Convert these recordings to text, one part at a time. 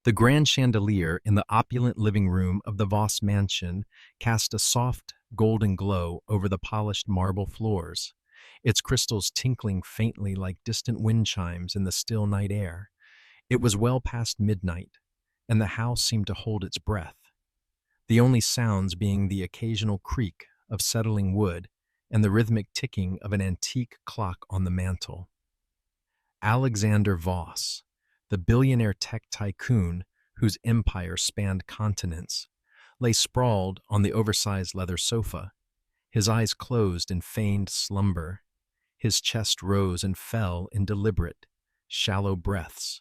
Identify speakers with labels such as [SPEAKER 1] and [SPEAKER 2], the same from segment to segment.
[SPEAKER 1] The grand chandelier in the opulent living room of the Voss mansion cast a soft, golden glow over the polished marble floors, its crystals tinkling faintly like distant wind chimes in the still night air. It was well past midnight, and the house seemed to hold its breath, the only sounds being the occasional creak of settling wood and the rhythmic ticking of an antique clock on the mantel. Alexander Voss, the billionaire tech tycoon whose empire spanned continents, lay sprawled on the oversized leather sofa, his eyes closed in feigned slumber. His chest rose and fell in deliberate, shallow breaths,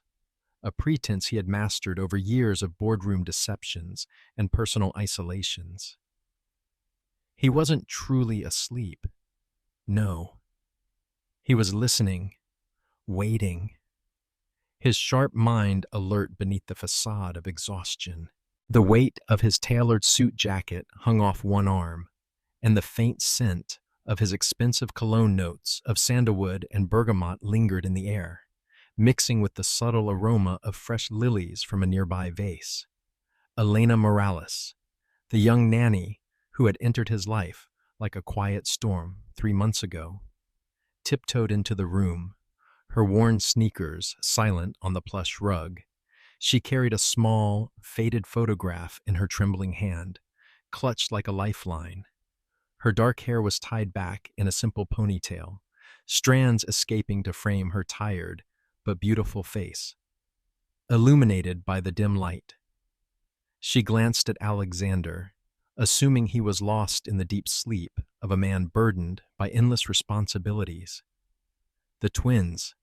[SPEAKER 1] a pretense he had mastered over years of boardroom deceptions and personal isolations. He wasn't truly asleep. No. He was listening, waiting, his sharp mind alert beneath the facade of exhaustion. The weight of his tailored suit jacket hung off one arm, and the faint scent of his expensive cologne notes of sandalwood and bergamot lingered in the air, mixing with the subtle aroma of fresh lilies from a nearby vase. Elena Morales, the young nanny who had entered his life like a quiet storm 3 months ago, tiptoed into the room, her worn sneakers silent on the plush rug. She carried a small, faded photograph in her trembling hand, clutched like a lifeline. Her dark hair was tied back in a simple ponytail, strands escaping to frame her tired but beautiful face, illuminated by the dim light. She glanced at Alexander, assuming he was lost in the deep sleep of a man burdened by endless responsibilities. The twins,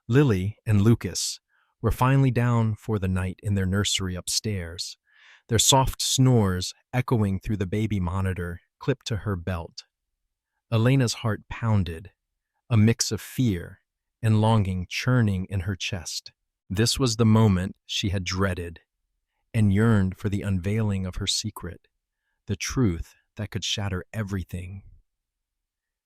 [SPEAKER 1] Lily and Lucas, were finally down for the night in their nursery upstairs, their soft snores echoing through the baby monitor clipped to her belt. Elena's heart pounded, a mix of fear and longing churning in her chest. This was the moment she had dreaded and yearned for, the unveiling of her secret, the truth that could shatter everything.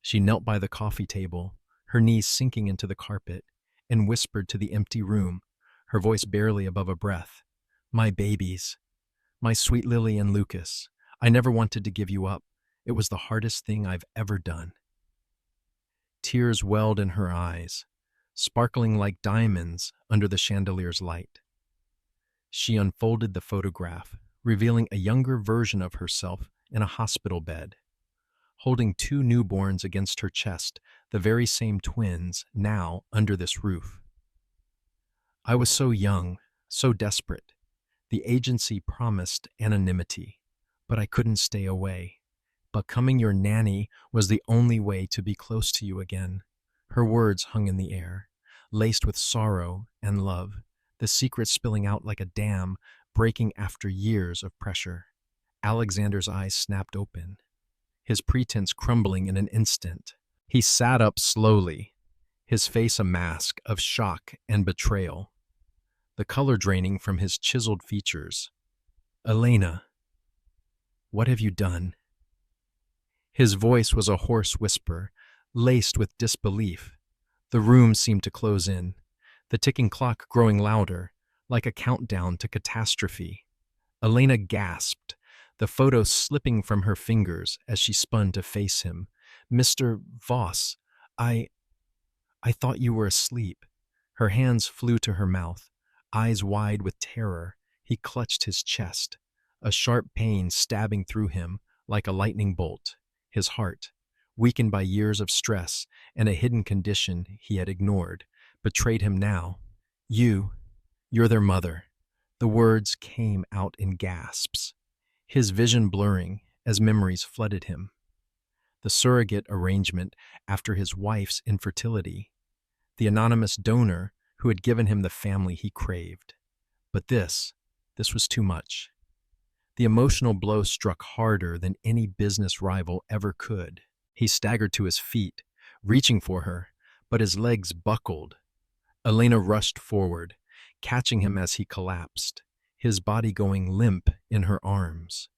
[SPEAKER 1] She knelt by the coffee table, her knees sinking into the carpet, and whispered to the empty room, her voice barely above a breath. "My babies, my sweet Lily and Lucas, I never wanted to give you up. It was the hardest thing I've ever done." Tears welled in her eyes, sparkling like diamonds under the chandelier's light. She unfolded the photograph, revealing a younger version of herself in a hospital bed, holding two newborns against her chest, the very same twins now under this roof. "I was so young, so desperate. The agency promised anonymity, but I couldn't stay away. Becoming your nanny was the only way to be close to you again." Her words hung in the air, laced with sorrow and love, the secret spilling out like a dam breaking after years of pressure. Alexander's eyes snapped open, his pretense crumbling in an instant. He sat up slowly, his face a mask of shock and betrayal, the color draining from his chiseled features. "Elena, what have you done?" His voice was a hoarse whisper, laced with disbelief. The room seemed to close in, the ticking clock growing louder, like a countdown to catastrophe. Elena gasped, the photo slipping from her fingers as she spun to face him. "Mr. Voss, I thought you were asleep." Her hands flew to her mouth, eyes wide with terror. He clutched his chest, a sharp pain stabbing through him like a lightning bolt. His heart, weakened by years of stress and a hidden condition he had ignored, betrayed him now. You're their mother." The words came out in gasps, his vision blurring as memories flooded him. The surrogate arrangement after his wife's infertility, the anonymous donor who had given him the family he craved. But this was too much. The emotional blow struck harder than any business rival ever could. He staggered to his feet, reaching for her, but his legs buckled. Elena rushed forward, catching him as he collapsed, his body going limp in her arms.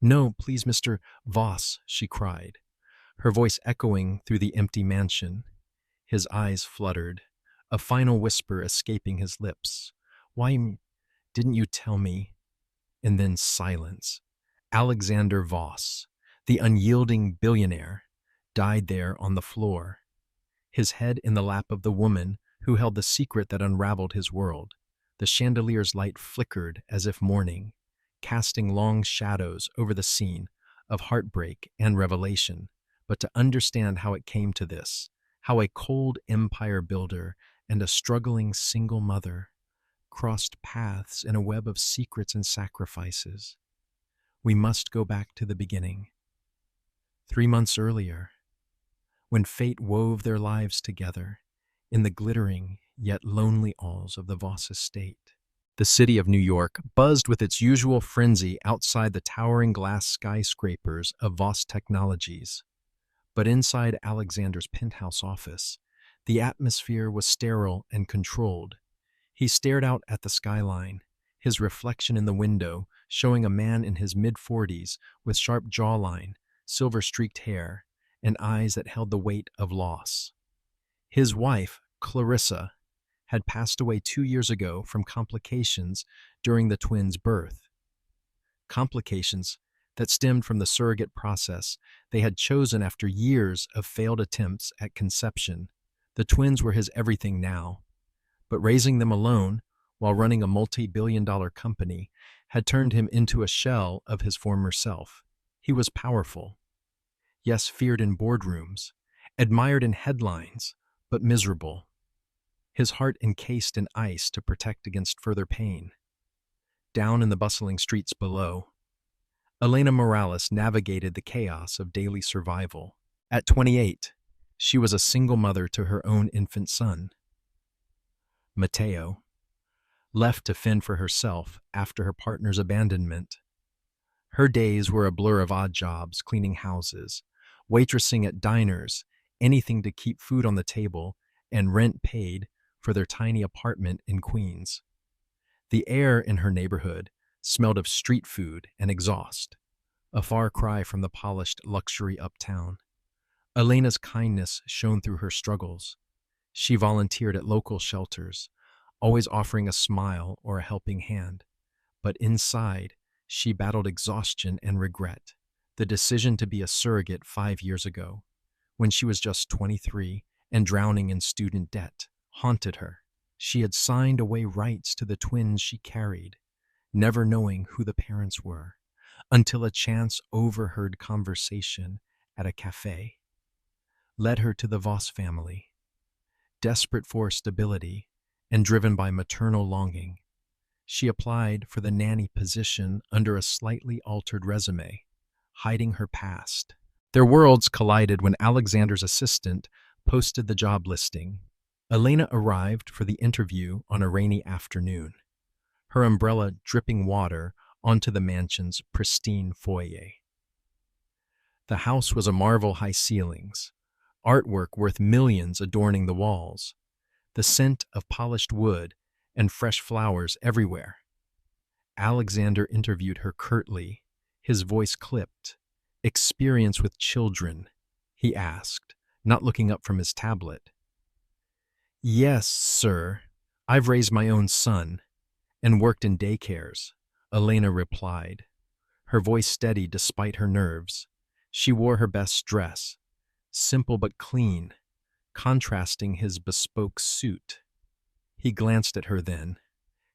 [SPEAKER 1] "No, please, Mr. Voss," she cried, her voice echoing through the empty mansion. His eyes fluttered, a final whisper escaping his lips. "Why Didn't you tell me? And then silence. Alexander Voss, the unyielding billionaire, died there on the floor, his head in the lap of the woman who held the secret that unraveled his world. The chandelier's light flickered as if mourning, casting long shadows over the scene of heartbreak and revelation. But to understand how it came to this, how a cold empire builder and a struggling single mother crossed paths in a web of secrets and sacrifices, we must go back to the beginning. 3 months earlier, when fate wove their lives together in the glittering yet lonely halls of the Voss estate. The city of New York buzzed with its usual frenzy outside the towering glass skyscrapers of Voss Technologies. But inside Alexander's penthouse office, the atmosphere was sterile and controlled. He stared out at the skyline, his reflection in the window showing a man in his mid-40s with sharp jawline, silver-streaked hair, and eyes that held the weight of loss. His wife, Clarissa, had passed away 2 years ago from complications during the twins' birth. Complications that stemmed from the surrogate process they had chosen after years of failed attempts at conception. The twins were his everything now, but raising them alone while running a multi-billion-dollar company had turned him into a shell of his former self. He was powerful, yes, feared in boardrooms, admired in headlines, but miserable, his heart encased in ice to protect against further pain. Down in the bustling streets below, Elena Morales navigated the chaos of daily survival. At 28, she was a single mother to her own infant son, Matteo, left to fend for herself after her partner's abandonment. Her days were a blur of odd jobs, cleaning houses, waitressing at diners, anything to keep food on the table and rent paid for their tiny apartment in Queens. The air in her neighborhood smelled of street food and exhaust, a far cry from the polished luxury uptown. Elena's kindness shone through her struggles. She volunteered at local shelters, always offering a smile or a helping hand. But inside, she battled exhaustion and regret. The decision to be a surrogate 5 years ago, when she was just 23 and drowning in student debt, haunted her. She had signed away rights to the twins she carried, never knowing who the parents were, until a chance overheard conversation at a cafe led her to the Voss family. Desperate for stability and driven by maternal longing, she applied for the nanny position under a slightly altered resume, hiding her past. Their worlds collided when Alexander's assistant posted the job listing. Elena arrived for the interview on a rainy afternoon, her umbrella dripping water onto the mansion's pristine foyer. The house was a marvel, high ceilings, artwork worth millions adorning the walls, the scent of polished wood and fresh flowers everywhere. Alexander interviewed her curtly, his voice clipped. "Experience with children?" he asked, not looking up from his tablet. "Yes, sir. I've raised my own son and worked in daycares," Elena replied, her voice steady despite her nerves. She wore her best dress, simple but clean, contrasting his bespoke suit. He glanced at her then,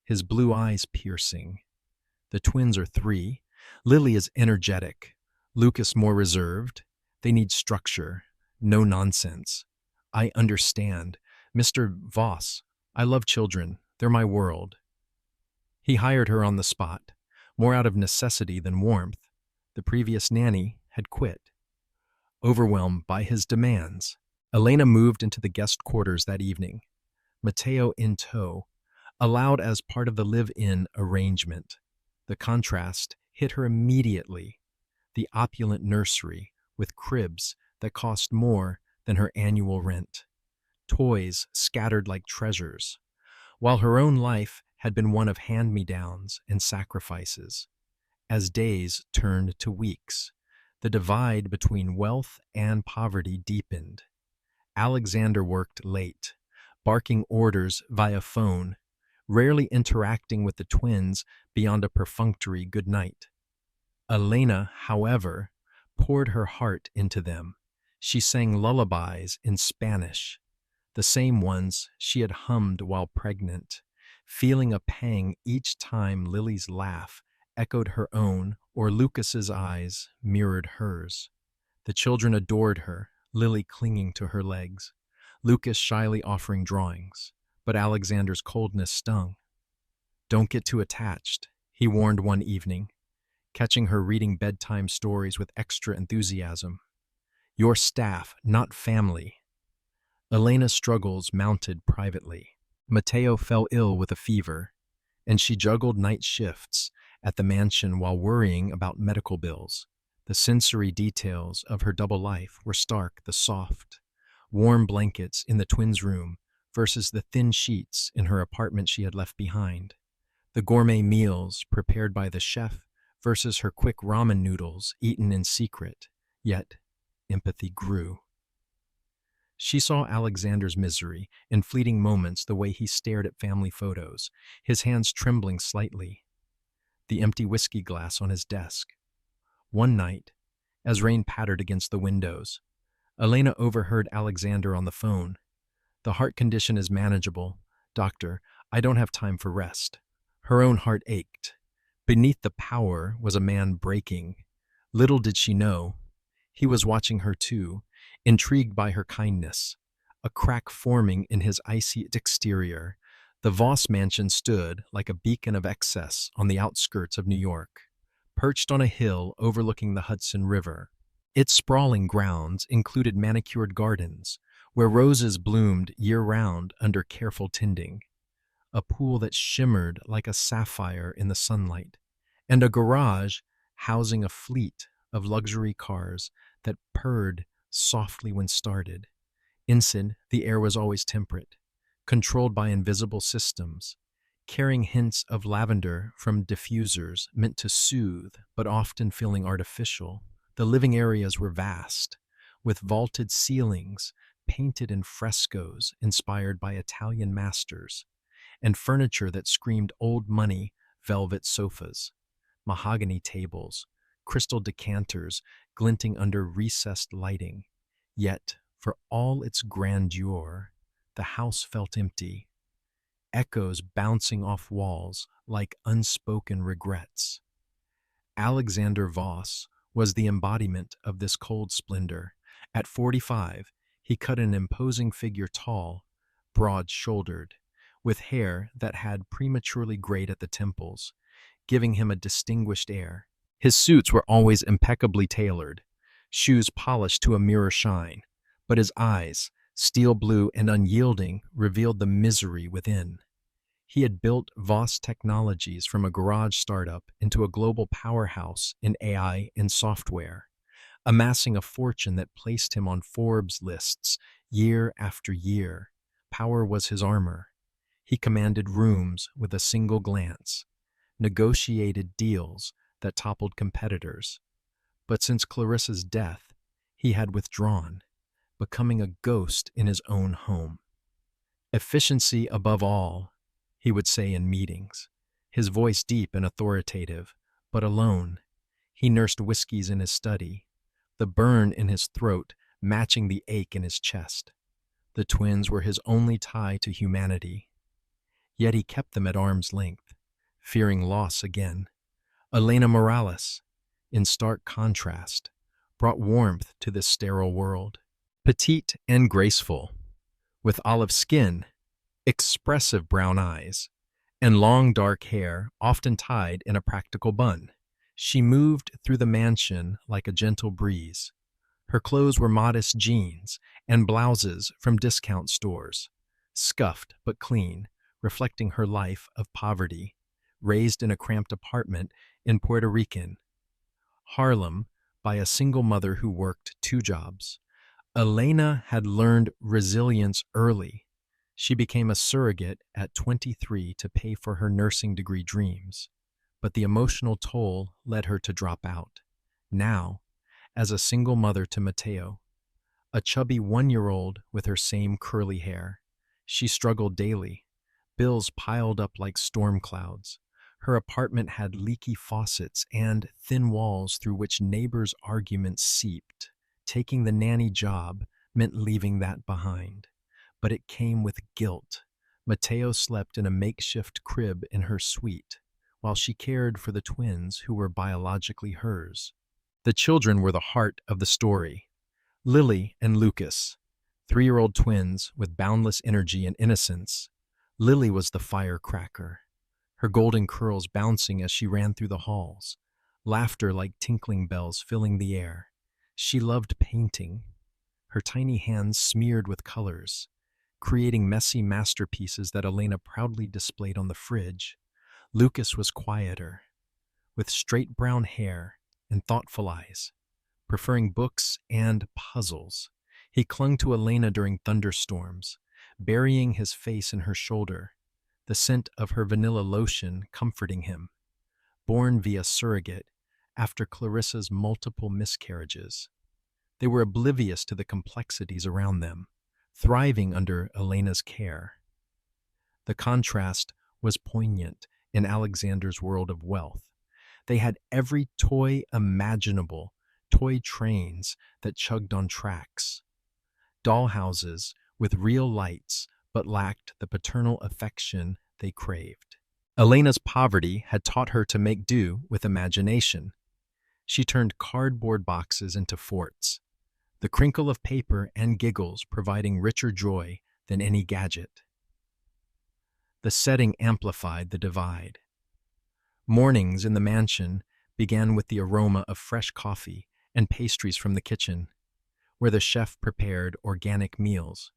[SPEAKER 1] his blue eyes piercing. "The twins are 3. Lily is energetic, Lucas more reserved. They need structure, no nonsense. I understand. Mr. Voss, I love children. They're my world." He hired her on the spot, more out of necessity than warmth. The previous nanny had quit, overwhelmed by his demands. Elena moved into the guest quarters that evening, Matteo in tow, allowed as part of the live-in arrangement. The contrast hit her immediately. The opulent nursery with cribs that cost more than her annual rent, toys scattered like treasures, while her own life had been one of hand-me-downs and sacrifices. As days turned to weeks, the divide between wealth and poverty deepened. Alexander worked late, barking orders via phone, rarely interacting with the twins beyond a perfunctory good night. Elena, however, poured her heart into them. She sang lullabies in Spanish, the same ones she had hummed while pregnant, feeling a pang each time Lily's laugh echoed her own or Lucas's eyes mirrored hers. The children adored her, Lily clinging to her legs, Lucas shyly offering drawings, but Alexander's coldness stung. "Don't get too attached," he warned one evening, catching her reading bedtime stories with extra enthusiasm. "Your staff, not family." Elena's struggles mounted privately. Matteo fell ill with a fever, and she juggled night shifts at the mansion while worrying about medical bills. The sensory details of her double life were stark: the soft, warm blankets in the twins' room versus the thin sheets in her apartment she had left behind. The gourmet meals prepared by the chef versus her quick ramen noodles eaten in secret. Yet, empathy grew. She saw Alexander's misery in fleeting moments, the way he stared at family photos, his hands trembling slightly, the empty whiskey glass on his desk. One night, as rain pattered against the windows, Elena overheard Alexander on the phone. "The heart condition is manageable. Doctor, I don't have time for rest." Her own heart ached. Beneath the power was a man breaking. Little did she know, he was watching her too, intrigued by her kindness. A crack forming in his icy exterior, the Voss mansion stood like a beacon of excess on the outskirts of New York, perched on a hill overlooking the Hudson River. Its sprawling grounds included manicured gardens, where roses bloomed year-round under careful tending, a pool that shimmered like a sapphire in the sunlight, and a garage housing a fleet of luxury cars that purred softly when started. Inside, the air was always temperate, controlled by invisible systems, carrying hints of lavender from diffusers meant to soothe but often feeling artificial. The living areas were vast, with vaulted ceilings painted in frescoes inspired by Italian masters, and furniture that screamed old money: velvet sofas, mahogany tables, crystal decanters glinting under recessed lighting. Yet, for all its grandeur, the house felt empty, echoes bouncing off walls like unspoken regrets. Alexander Voss was the embodiment of this cold splendor. At 45, he cut an imposing figure, tall, broad-shouldered, with hair that had prematurely grayed at the temples, giving him a distinguished air. His suits were always impeccably tailored, shoes polished to a mirror shine, but his eyes, steel blue and unyielding, revealed the misery within. He had built Voss Technologies from a garage startup into a global powerhouse in AI and software, amassing a fortune that placed him on Forbes lists year after year. Power was his armor. He commanded rooms with a single glance, negotiated deals that toppled competitors. But since Clarissa's death, he had withdrawn, becoming a ghost in his own home. "Efficiency above all," he would say in meetings, his voice deep and authoritative. But alone, he nursed whiskeys in his study, the burn in his throat matching the ache in his chest. The twins were his only tie to humanity. Yet he kept them at arm's length, fearing loss again. Elena Morales, in stark contrast, brought warmth to this sterile world. Petite and graceful, with olive skin, expressive brown eyes, and long dark hair often tied in a practical bun, she moved through the mansion like a gentle breeze. Her clothes were modest jeans and blouses from discount stores, scuffed but clean, reflecting her life of poverty, raised in a cramped apartment in Puerto Rican Harlem by a single mother who worked 2 jobs. Elena had learned resilience early. She became a surrogate at 23 to pay for her nursing degree dreams, but the emotional toll led her to drop out. Now, as a single mother to Matteo, a chubby 1-year-old with her same curly hair, she struggled daily, bills piled up like storm clouds. Her apartment had leaky faucets and thin walls through which neighbors' arguments seeped. Taking the nanny job meant leaving that behind. But it came with guilt. Mateo slept in a makeshift crib in her suite, while she cared for the twins who were biologically hers. The children were the heart of the story. Lily and Lucas, 3-year-old twins with boundless energy and innocence. Lily was the firecracker, her golden curls bouncing as she ran through the halls, laughter like tinkling bells filling the air. She loved painting, her tiny hands smeared with colors, creating messy masterpieces that Elena proudly displayed on the fridge. Lucas was quieter, with straight brown hair and thoughtful eyes, preferring books and puzzles. He clung to Elena during thunderstorms, burying his face in her shoulder, the scent of her vanilla lotion comforting him. Born via surrogate after Clarissa's multiple miscarriages, they were oblivious to the complexities around them, thriving under Elena's care. The contrast was poignant in Alexander's world of wealth. They had every toy imaginable, toy trains that chugged on tracks, dollhouses with real lights but lacked the paternal affection they craved. Elena's poverty had taught her to make do with imagination. She turned cardboard boxes into forts, the crinkle of paper and giggles providing richer joy than any gadget. The setting amplified the divide. Mornings in the mansion began with the aroma of fresh coffee and pastries from the kitchen, where the chef prepared organic meals.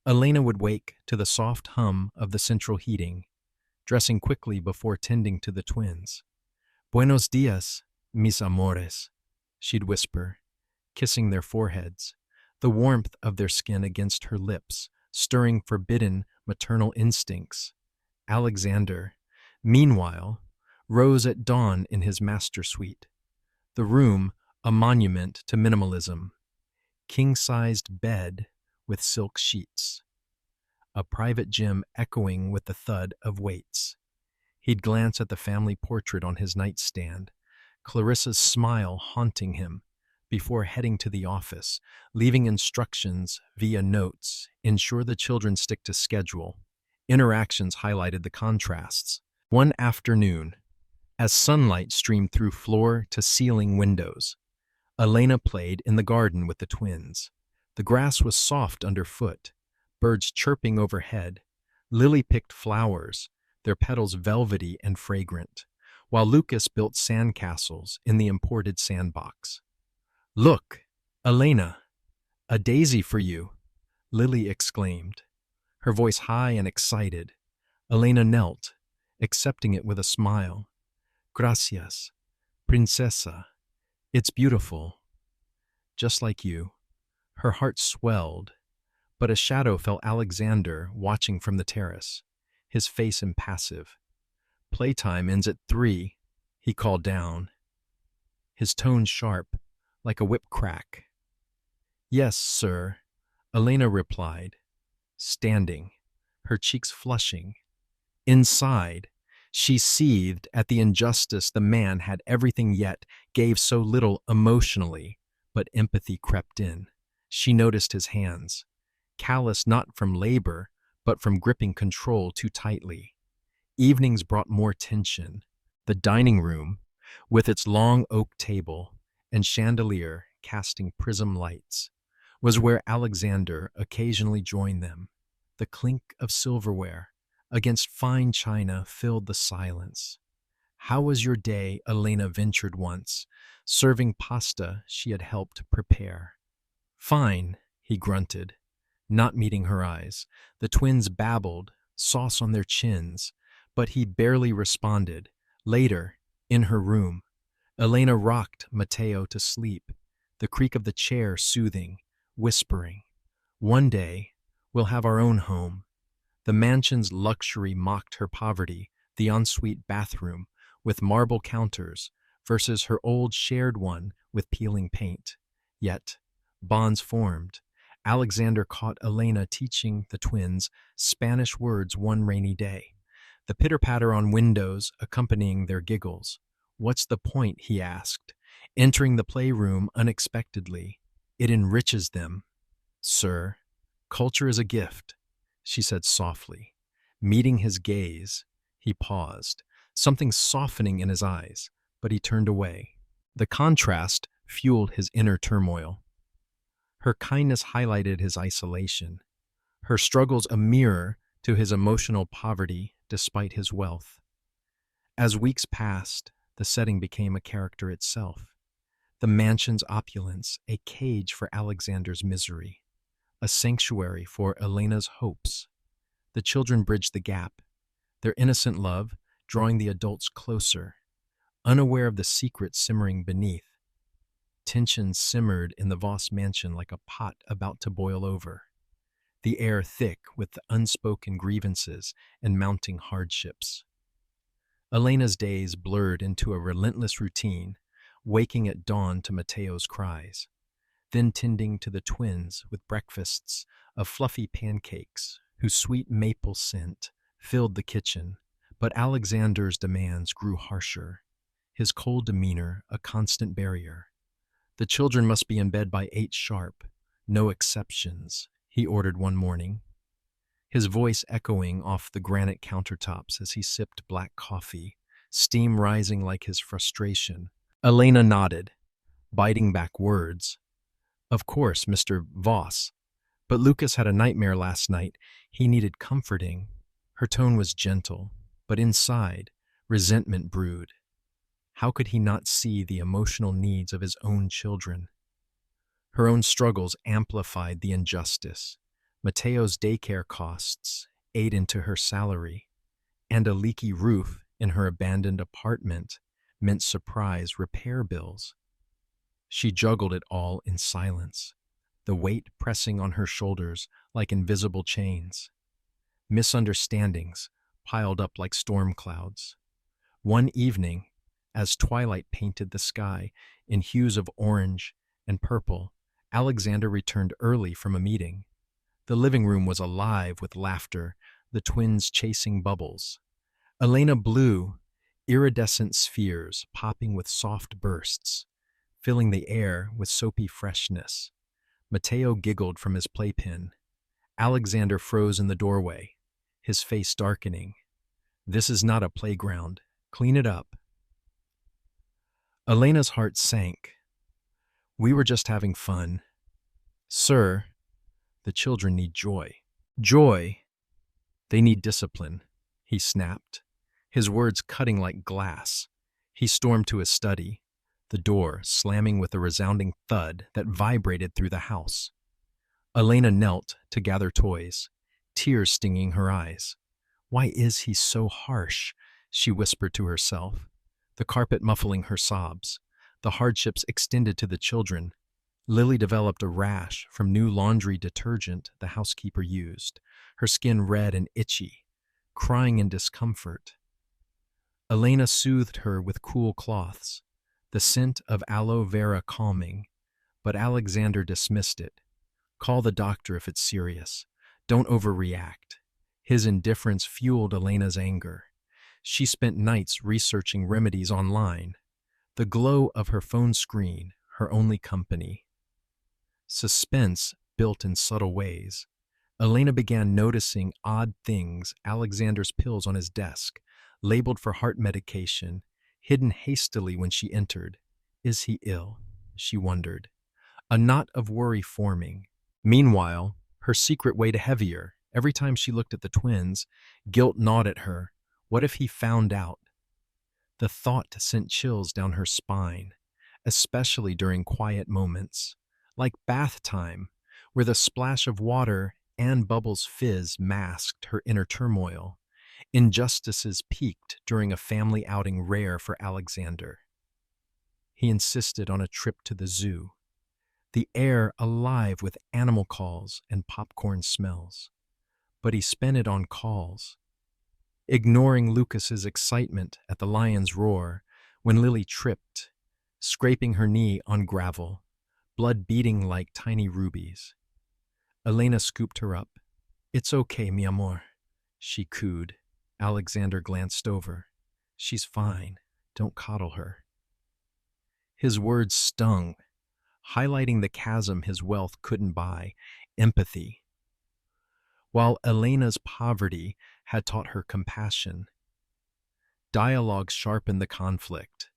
[SPEAKER 1] Elena would wake to the soft hum of the central heating, dressing quickly before tending to the twins. "Buenos dias, mis amores," she'd whisper, kissing their foreheads, the warmth of their skin against her lips, stirring forbidden maternal instincts. Alexander, meanwhile, rose at dawn in his master suite, the room a monument to minimalism. King-sized bed with silk sheets, a private gym echoing with the thud of weights. He'd glance at the family portrait on his nightstand, Clarissa's smile haunting him, before heading to the office, leaving instructions via notes, ensure the children stick to schedule. Interactions highlighted the contrasts. One afternoon, as sunlight streamed through floor-to-ceiling windows, Elena played in the garden with the twins. The grass was soft underfoot, birds chirping overhead. Lily picked flowers, their petals velvety and fragrant, while Lucas built sandcastles in the imported sandbox. "Look, Elena, a daisy for you," Lily exclaimed, her voice high and excited. Elena knelt, accepting it with a smile. "Gracias, princesa. It's beautiful. Just like you." Her heart swelled, but a shadow fell Alexander watching from the terrace, his face impassive. "Playtime ends at 3, he called down, his tone sharp, like a whip crack. "Yes, sir," Elena replied, standing, her cheeks flushing. Inside, she seethed at the injustice the man had everything yet gave so little emotionally, but empathy crept in. She noticed his hands, callous not from labor, but from gripping control too tightly. Evenings brought more tension. The dining room, with its long oak table and chandelier casting prism lights, was where Alexander occasionally joined them. The clink of silverware against fine china filled the silence. "How was your day?" Elena ventured once, serving pasta she had helped prepare. "Fine," he grunted, not meeting her eyes. The twins babbled, sauce on their chins, but he barely responded. Later, in her room, Elena rocked Mateo to sleep, the creak of the chair soothing, whispering, "One day, we'll have our own home." The mansion's luxury mocked her poverty, the ensuite bathroom, with marble counters, versus her old shared one with peeling paint. Yet, bonds formed. Alexander caught Elena teaching the twins Spanish words one rainy day, the pitter-patter on windows accompanying their giggles. "What's the point?" he asked, entering the playroom unexpectedly. "It enriches them, sir. Culture is a gift," she said softly. Meeting his gaze, he paused, something softening in his eyes, but he turned away. The contrast fueled his inner turmoil. Her kindness highlighted his isolation, her struggles a mirror to his emotional poverty despite his wealth. As weeks passed, the setting became a character itself. The mansion's opulence, a cage for Alexander's misery, a sanctuary for Elena's hopes. The children bridged the gap, their innocent love drawing the adults closer, unaware of the secret simmering beneath. Tension simmered in the Voss mansion like a pot about to boil over, the air thick with the unspoken grievances and mounting hardships. Elena's days blurred into a relentless routine, waking at dawn to Mateo's cries, then tending to the twins with breakfasts of fluffy pancakes whose sweet maple scent filled the kitchen. But Alexander's demands grew harsher, his cold demeanor a constant barrier. "The children must be in bed by 8 sharp, no exceptions," he ordered one morning, his voice echoing off the granite countertops as he sipped black coffee, steam rising like his frustration. Elena nodded, biting back words. "Of course, Mr. Voss. But Lucas had a nightmare last night. He needed comforting." Her tone was gentle, but inside, resentment brewed. How could he not see the emotional needs of his own children? Her own struggles amplified the injustice. Mateo's daycare costs ate into her salary, and a leaky roof in her abandoned apartment meant surprise repair bills. She juggled it all in silence, the weight pressing on her shoulders like invisible chains. Misunderstandings piled up like storm clouds. One evening, as twilight painted the sky in hues of orange and purple, Alexander returned early from a meeting. The living room was alive with laughter, the twins chasing bubbles. Elena blew, iridescent spheres popping with soft bursts, filling the air with soapy freshness. Mateo giggled from his playpen. Alexander froze in the doorway, his face darkening. "This is not a playground. Clean it up." Elena's heart sank. "We were just having fun." "Sir, the children need joy." "Joy? They need discipline," he snapped, his words cutting like glass. He stormed to his study, the door slamming with a resounding thud that vibrated through the house. Elena knelt to gather toys, tears stinging her eyes. "Why is he so harsh?" she whispered to herself, the carpet muffling her sobs. The hardships extended to the children. Lily developed a rash from new laundry detergent the housekeeper used, her skin red and itchy, crying in discomfort. Elena soothed her with cool cloths, the scent of aloe vera calming, but Alexander dismissed it. "Call the doctor if it's serious. Don't overreact." His indifference fueled Elena's anger. She spent nights researching remedies online, the glow of her phone screen her only company. Suspense built in subtle ways. Elena began noticing odd things: Alexander's pills on his desk, labeled for heart medication, hidden hastily when she entered. Is he ill? She wondered, a knot of worry forming. Meanwhile, her secret weighed heavier. Every time she looked at the twins, guilt gnawed at her. What if he found out? The thought sent chills down her spine, especially during quiet moments, like bath time, where the splash of water and Bubbles' fizz masked her inner turmoil. Injustices peaked during a family outing rare for Alexander. He insisted on a trip to the zoo, the air alive with animal calls and popcorn smells. But he spent it on calls, ignoring Lucas's excitement at the lion's roar when Lily tripped, scraping her knee on gravel, blood beating like tiny rubies. Elena scooped her up. It's okay, mi amor, she cooed. Alexander glanced over. She's fine. Don't coddle her. His words stung, highlighting the chasm his wealth couldn't buy, empathy. While Elena's poverty had taught her compassion, dialogue sharpened the conflict.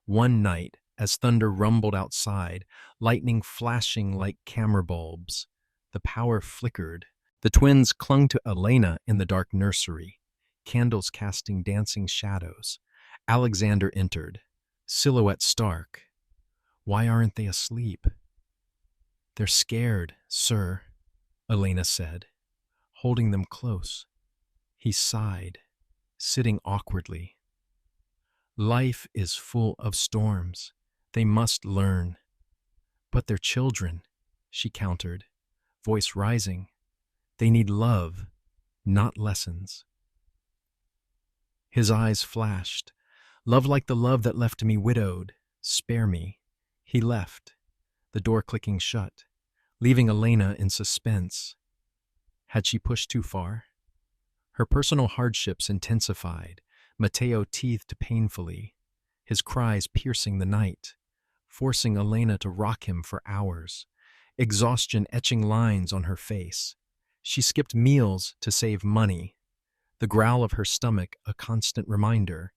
[SPEAKER 1] One night, as thunder rumbled outside, lightning flashing like camera bulbs, the power flickered. The twins clung to Elena in the dark nursery, candles casting dancing shadows. Alexander entered, silhouette stark. Why aren't they asleep? They're scared, sir, Elena said, holding them close. He sighed, sitting awkwardly. Life is full of storms. They must learn. But they're children, she countered, voice rising. They need love, not lessons. His eyes flashed. Love like the love that left me widowed. Spare me. He left, the door clicking shut, leaving Elena in suspense. Had she pushed too far? Her personal hardships intensified. Matteo teethed painfully, his cries piercing the night, forcing Elena to rock him for hours, exhaustion etching lines on her face. She skipped meals to save money, the growl of her stomach a constant reminder.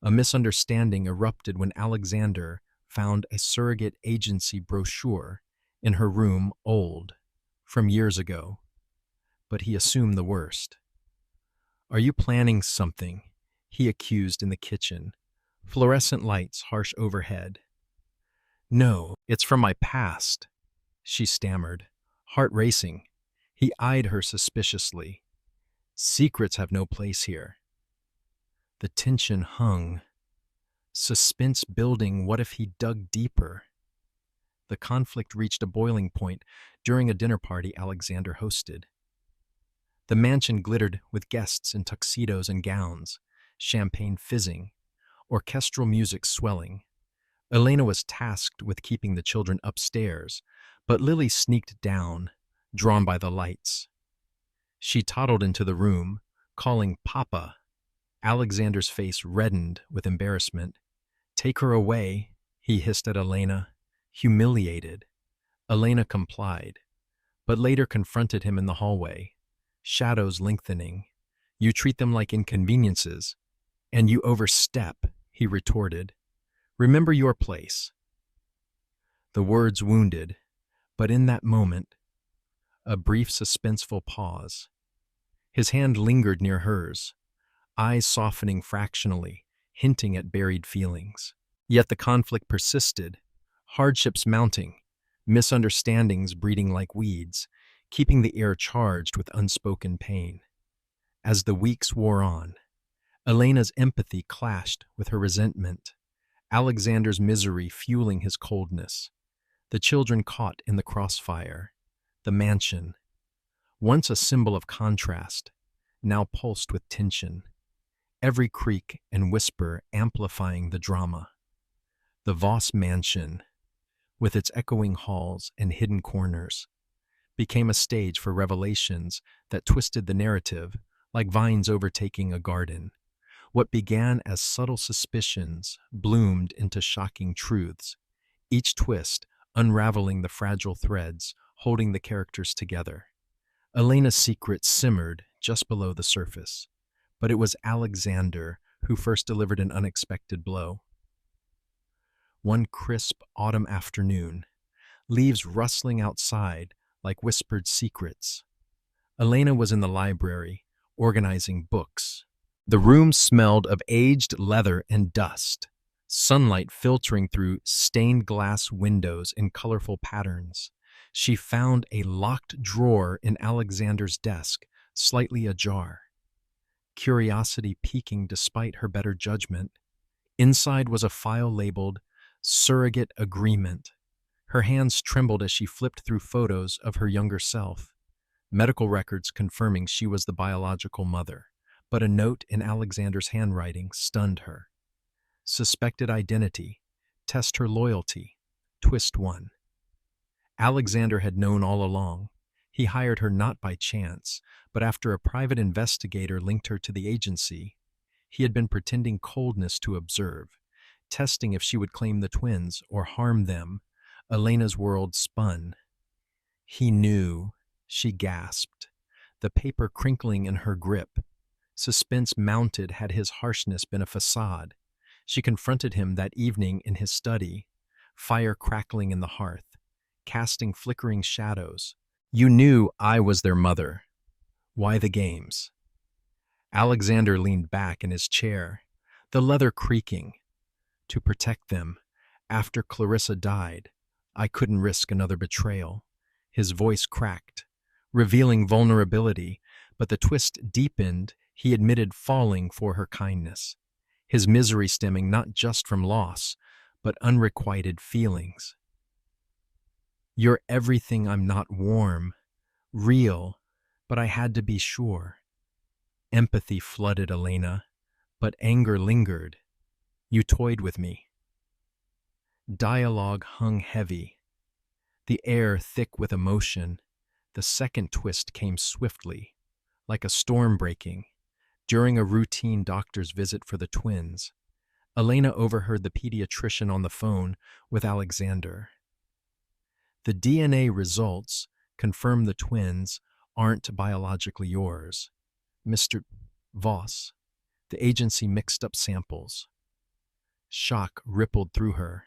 [SPEAKER 1] A misunderstanding erupted when Alexander found a surrogate agency brochure in her room, old, from years ago. But he assumed the worst. Are you planning something? He accused in the kitchen, fluorescent lights harsh overhead. No, it's from my past, she stammered, heart racing. He eyed her suspiciously. Secrets have no place here. The tension hung. Suspense building. What if he dug deeper? The conflict reached a boiling point during a dinner party Alexander hosted. The mansion glittered with guests in tuxedos and gowns, champagne fizzing, orchestral music swelling. Elena was tasked with keeping the children upstairs, but Lily sneaked down, drawn by the lights. She toddled into the room, calling Papa. Alexander's face reddened with embarrassment. Take her away, he hissed at Elena, humiliated. Elena complied, but later confronted him in the hallway, shadows lengthening. You treat them like inconveniences, and you overstep, he retorted. Remember your place. The words wounded, but in that moment, a brief suspenseful pause. His hand lingered near hers, eyes softening fractionally, hinting at buried feelings. Yet the conflict persisted, hardships mounting, misunderstandings breeding like weeds, keeping the air charged with unspoken pain. As the weeks wore on, Elena's empathy clashed with her resentment, Alexander's misery fueling his coldness. The children caught in the crossfire, the mansion, once a symbol of contrast, now pulsed with tension, every creak and whisper amplifying the drama. The Voss mansion, with its echoing halls and hidden corners, became a stage for revelations that twisted the narrative like vines overtaking a garden. What began as subtle suspicions bloomed into shocking truths, each twist unraveling the fragile threads holding the characters together. Elena's secret simmered just below the surface, but it was Alexander who first delivered an unexpected blow. One crisp autumn afternoon, leaves rustling outside like whispered secrets. Elena was in the library, organizing books. The room smelled of aged leather and dust, sunlight filtering through stained glass windows in colorful patterns. She found a locked drawer in Alexander's desk, slightly ajar. Curiosity piquing despite her better judgment. Inside was a file labeled Surrogate Agreement. Her hands trembled as she flipped through photos of her younger self, medical records confirming she was the biological mother. But a note in Alexander's handwriting stunned her. Suspected identity. Test her loyalty. Twist 1. Alexander had known all along. He hired her not by chance, but after a private investigator linked her to the agency. He had been pretending coldness to observe, testing if she would claim the twins or harm them. Elena's world spun. He knew, she gasped, the paper crinkling in her grip. Suspense mounted had his harshness been a facade. She confronted him that evening in his study, fire crackling in the hearth, casting flickering shadows. You knew I was their mother. Why the games? Alexander leaned back in his chair, the leather creaking. To protect them. After Clarissa died, I couldn't risk another betrayal. His voice cracked, revealing vulnerability, but the twist deepened. He admitted falling for her kindness, his misery stemming not just from loss, but unrequited feelings. You're everything I'm not warm, real, but I had to be sure. Empathy flooded Elena, but anger lingered. You toyed with me. Dialogue hung heavy, the air thick with emotion. The second twist came swiftly, like a storm breaking. During a routine doctor's visit for the twins, Elena overheard the pediatrician on the phone with Alexander. The DNA results confirm the twins aren't biologically yours. Mr. Voss, the agency mixed up samples. Shock rippled through her.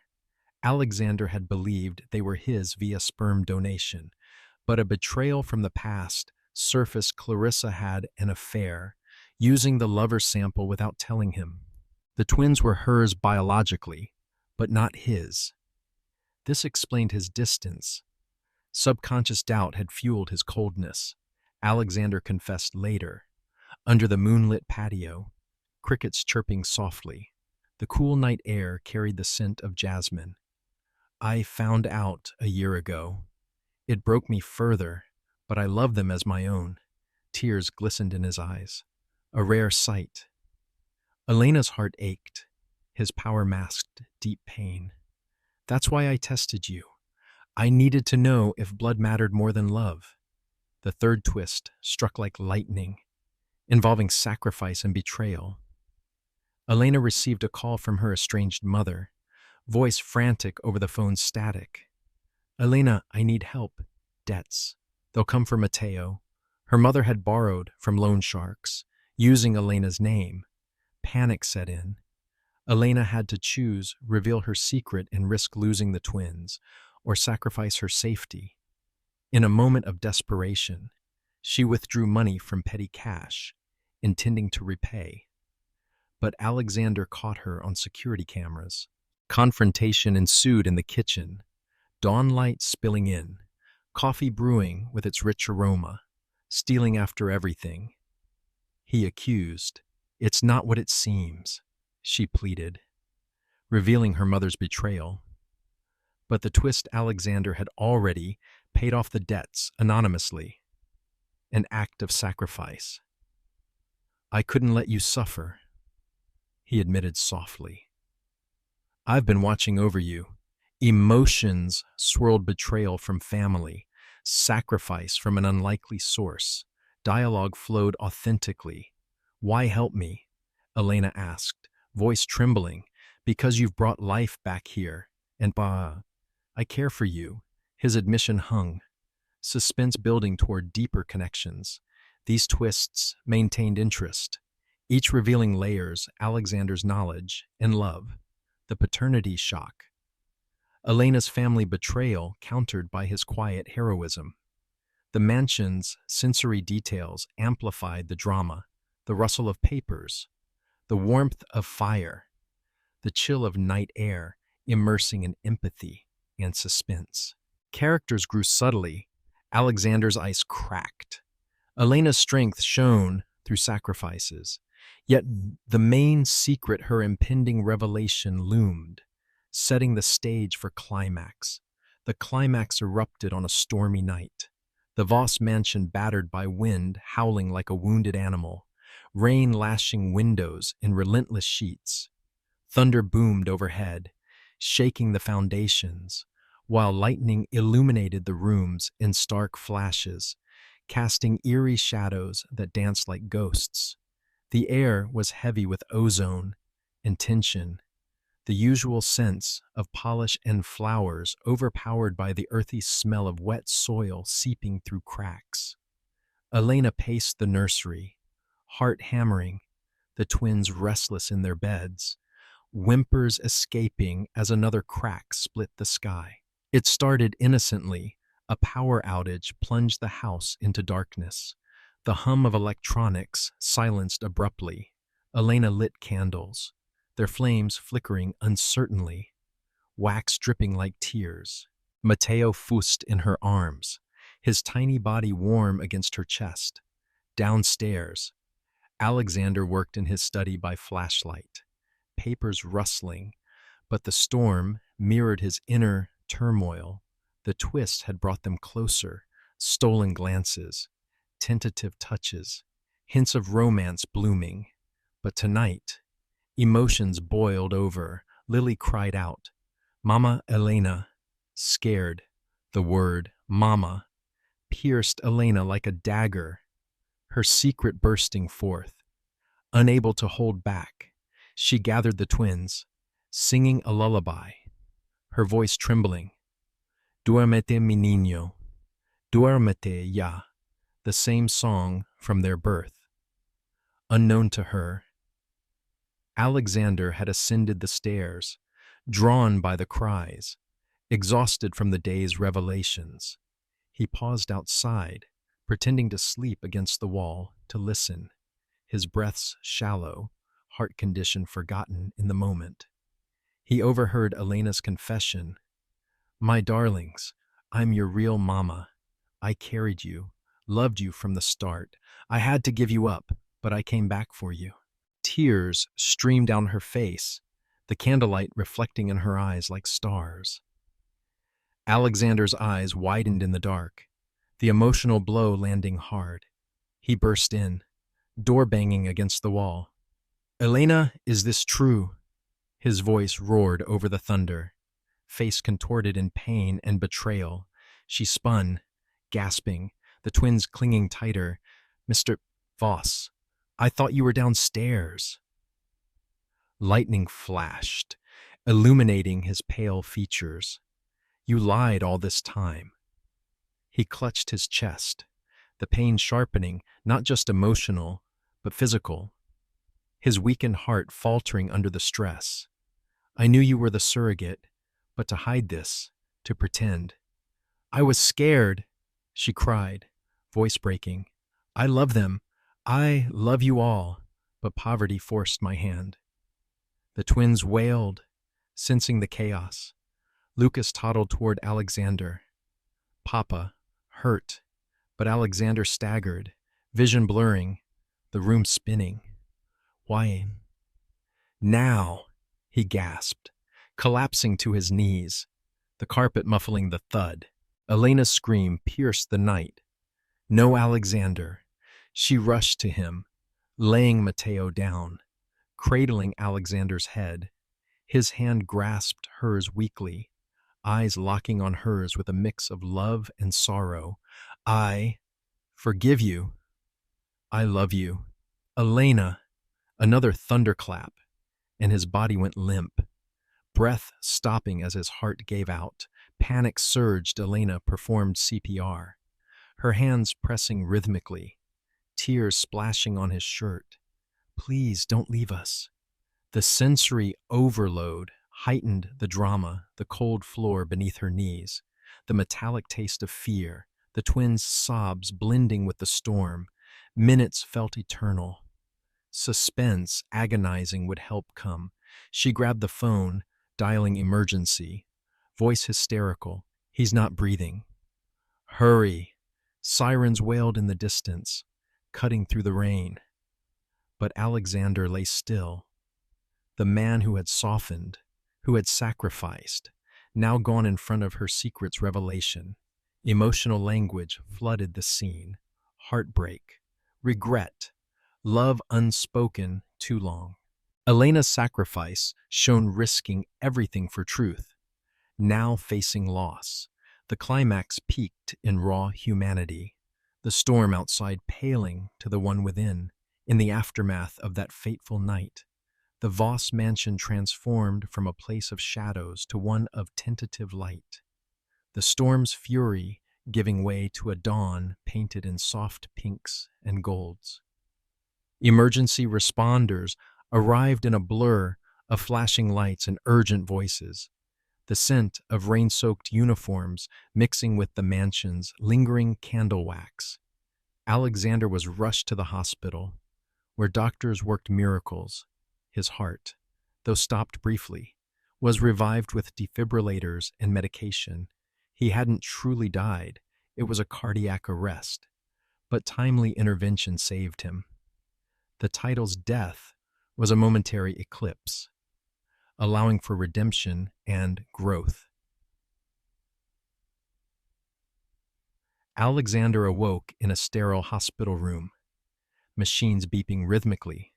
[SPEAKER 1] Alexander had believed they were his via sperm donation, but a betrayal from the past surfaced. Clarissa had an affair, using the lover sample without telling him. The twins were hers biologically, but not his. This explained his distance. Subconscious doubt had fueled his coldness. Alexander confessed later. Under the moonlit patio, crickets chirping softly. The cool night air carried the scent of jasmine. I found out a year ago. It broke me further, but I love them as my own. Tears glistened in his eyes. A rare sight. Elena's heart ached. His power masked deep pain. That's why I tested you. I needed to know if blood mattered more than love. The third twist struck like lightning, involving sacrifice and betrayal. Elena received a call from her estranged mother, voice frantic over the phone's static. Elena, I need help. Debts. They'll come for Mateo. Her mother had borrowed from loan sharks, using Elena's name. Panic set in. Elena had to choose, reveal her secret and risk losing the twins, or sacrifice her safety. In a moment of desperation, she withdrew money from petty cash, intending to repay. But Alexander caught her on security cameras. Confrontation ensued in the kitchen, dawn light spilling in, coffee brewing with its rich aroma, stealing after everything. He accused. It's not what it seems, she pleaded, revealing her mother's betrayal. But the twist, Alexander had already paid off the debts anonymously, an act of sacrifice. I couldn't let you suffer, he admitted softly. I've been watching over you. Emotions swirled betrayal from family, sacrifice from an unlikely source. Dialogue flowed authentically. Why help me? Elena asked, voice trembling. Because you've brought life back here, and I care for you. His admission hung, suspense building toward deeper connections. These twists maintained interest, each revealing layers, Alexander's knowledge and love, the paternity shock, Elena's family betrayal countered by his quiet heroism. The mansion's sensory details amplified the drama, the rustle of papers, the warmth of fire, the chill of night air immersing in empathy and suspense. Characters grew subtly. Alexander's ice cracked. Elena's strength shone through sacrifices. Yet the main secret, her impending revelation, loomed, setting the stage for climax. The climax erupted on a stormy night. The Voss mansion battered by wind, howling like a wounded animal, rain lashing windows in relentless sheets. Thunder boomed overhead, shaking the foundations, while lightning illuminated the rooms in stark flashes, casting eerie shadows that danced like ghosts. The air was heavy with ozone and tension, the usual sense of polish and flowers overpowered by the earthy smell of wet soil seeping through cracks. Elena paced the nursery, heart hammering, the twins restless in their beds, whimpers escaping as another crack split the sky. It started innocently. A power outage plunged the house into darkness. The hum of electronics silenced abruptly. Elena lit candles, their flames flickering uncertainly, wax dripping like tears. Matteo fussed in her arms, his tiny body warm against her chest. Downstairs, Alexander worked in his study by flashlight, papers rustling, but the storm mirrored his inner turmoil. The twist had brought them closer, stolen glances, tentative touches, hints of romance blooming. But tonight, emotions boiled over. Lily cried out, "Mama Elena," scared. The word, "Mama," pierced Elena like a dagger, her secret bursting forth. Unable to hold back, she gathered the twins, singing a lullaby, her voice trembling. "Duérmete, mi niño, duérmete ya," the same song from their birth. Unknown to her, Alexander had ascended the stairs, drawn by the cries, exhausted from the day's revelations. He paused outside, pretending to sleep against the wall, to listen, his breaths shallow, heart condition forgotten in the moment. He overheard Elena's confession. "My darlings, I'm your real mama. I carried you, loved you from the start. I had to give you up, but I came back for you." Tears streamed down her face, the candlelight reflecting in her eyes like stars. Alexander's eyes widened in the dark, the emotional blow landing hard. He burst in, door banging against the wall. "Elena, is this true?" His voice roared over the thunder, face contorted in pain and betrayal. She spun, gasping, the twins clinging tighter. "Mr. Voss, I thought you were downstairs." Lightning flashed, illuminating his pale features. "You lied all this time." He clutched his chest, the pain sharpening, not just emotional, but physical, his weakened heart faltering under the stress. "I knew you were the surrogate, but to hide this, to pretend." "I was scared," she cried, voice breaking. "I love them. I love you all, but poverty forced my hand." The twins wailed, sensing the chaos. Lucas toddled toward Alexander. Papa, hurt, but Alexander staggered, vision blurring, the room spinning. "Why? Now," he gasped, collapsing to his knees, the carpet muffling the thud. Elena's scream pierced the night. "No, Alexander." She rushed to him, laying Matteo down, cradling Alexander's head. His hand grasped hers weakly, eyes locking on hers with a mix of love and sorrow. "I forgive you. I love you." "Elena," another thunderclap, and his body went limp, breath stopping as his heart gave out. Panic surged. Elena performed CPR, her hands pressing rhythmically, tears splashing on his shirt. "Please don't leave us." The sensory overload heightened the drama, the cold floor beneath her knees, the metallic taste of fear, the twins' sobs blending with the storm. Minutes felt eternal. Suspense, agonizing, would help come. She grabbed the phone, dialing emergency, voice hysterical. "He's not breathing." "Hurry!" Sirens wailed in the distance, cutting through the rain. But Alexander lay still. The man who had softened, who had sacrificed, now gone in front of her secret's revelation. Emotional language flooded the scene. Heartbreak, regret, love unspoken too long. Elena's sacrifice shown risking everything for truth. now facing loss. The climax peaked in raw humanity, the storm outside paling to the one within. In the aftermath of that fateful night, the Voss mansion transformed from a place of shadows to one of tentative light, the storm's fury giving way to a dawn painted in soft pinks and golds. Emergency responders arrived in a blur of flashing lights and urgent voices, the scent of rain-soaked uniforms mixing with the mansion's lingering candle wax. Alexander was rushed to the hospital, where doctors worked miracles. His heart, though stopped briefly, was revived with defibrillators and medication. He hadn't truly died. It was a cardiac arrest, but timely intervention saved him. The title's death was a momentary eclipse, allowing for redemption and growth. Alexander awoke in a sterile hospital room, machines beeping rhythmically,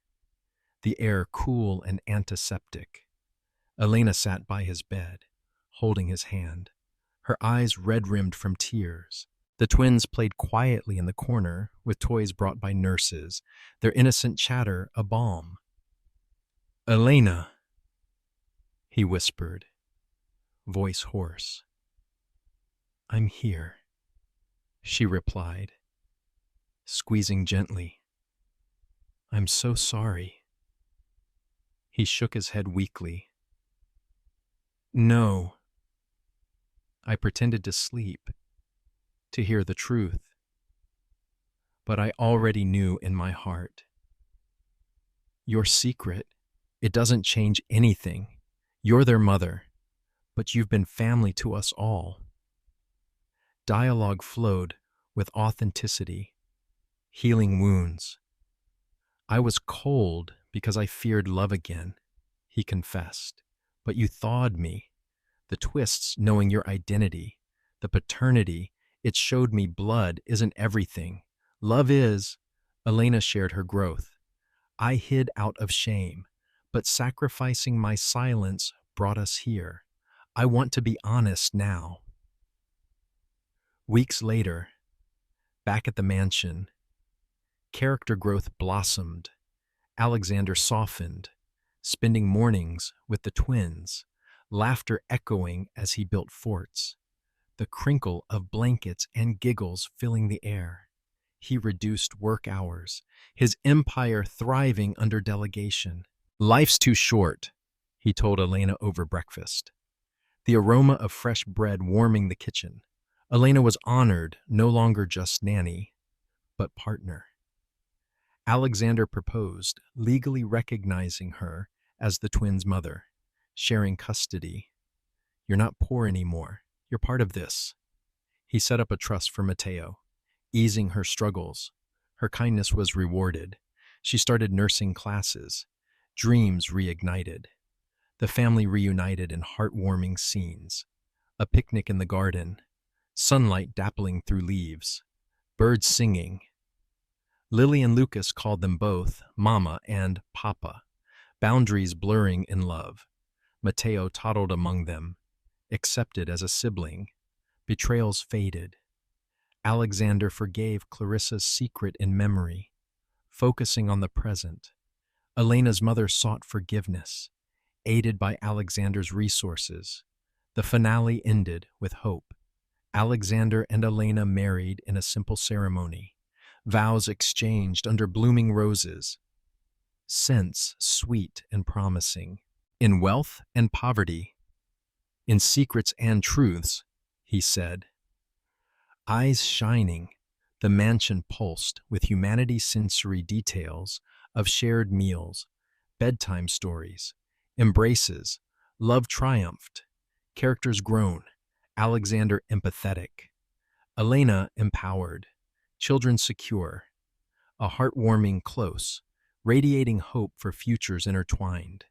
[SPEAKER 1] the air cool and antiseptic. Elena sat by his bed, holding his hand, her eyes red-rimmed from tears. The twins played quietly in the corner with toys brought by nurses, their innocent chatter a balm. "Elena," he whispered, voice hoarse. "I'm here," she replied, squeezing gently. "I'm so sorry." He shook his head weakly. "No." I pretended to sleep, to hear the truth. But I already knew in my heart. Your secret, it doesn't change anything. You're their mother, but you've been family to us all. Dialogue flowed with authenticity, healing wounds. I was cold because I feared love again, he confessed. But you thawed me. The twists knowing your identity, the paternity, it showed me blood isn't everything. Love is. Elena shared her growth. I hid out of shame, but sacrificing my silence brought us here. I want to be honest now. Weeks later, back at the mansion, character growth blossomed. Alexander softened, spending mornings with the twins, laughter echoing as he built forts, the crinkle of blankets and giggles filling the air. He reduced work hours, his empire thriving under delegation. Life's too short, he told Elena over breakfast, the aroma of fresh bread warming the kitchen. Elena was honored, no longer just nanny, but partner. Alexander proposed, legally recognizing her as the twins' mother, sharing custody. You're not poor anymore. You're part of this. He set up a trust for Matteo, easing her struggles. Her kindness was rewarded. She started nursing classes. Dreams reignited. The family reunited in heartwarming scenes. A picnic in the garden, sunlight dappling through leaves, birds singing. Lily and Lucas called them both Mama and Papa, boundaries blurring in love. Matteo toddled among them, accepted as a sibling. Betrayals faded. Alexander forgave Clarissa's secret in memory, focusing on the present. Elena's mother sought forgiveness, aided by Alexander's resources. The finale ended with hope. Alexander and Elena married in a simple ceremony, vows exchanged under blooming roses. Scents sweet and promising. In wealth and poverty, in secrets and truths, he said. Eyes shining, the mansion pulsed with humanity's sensory details of shared meals, bedtime stories, embraces. Love triumphed, characters grown, Alexander empathetic, Elena empowered, children secure, a heartwarming close, radiating hope for futures intertwined.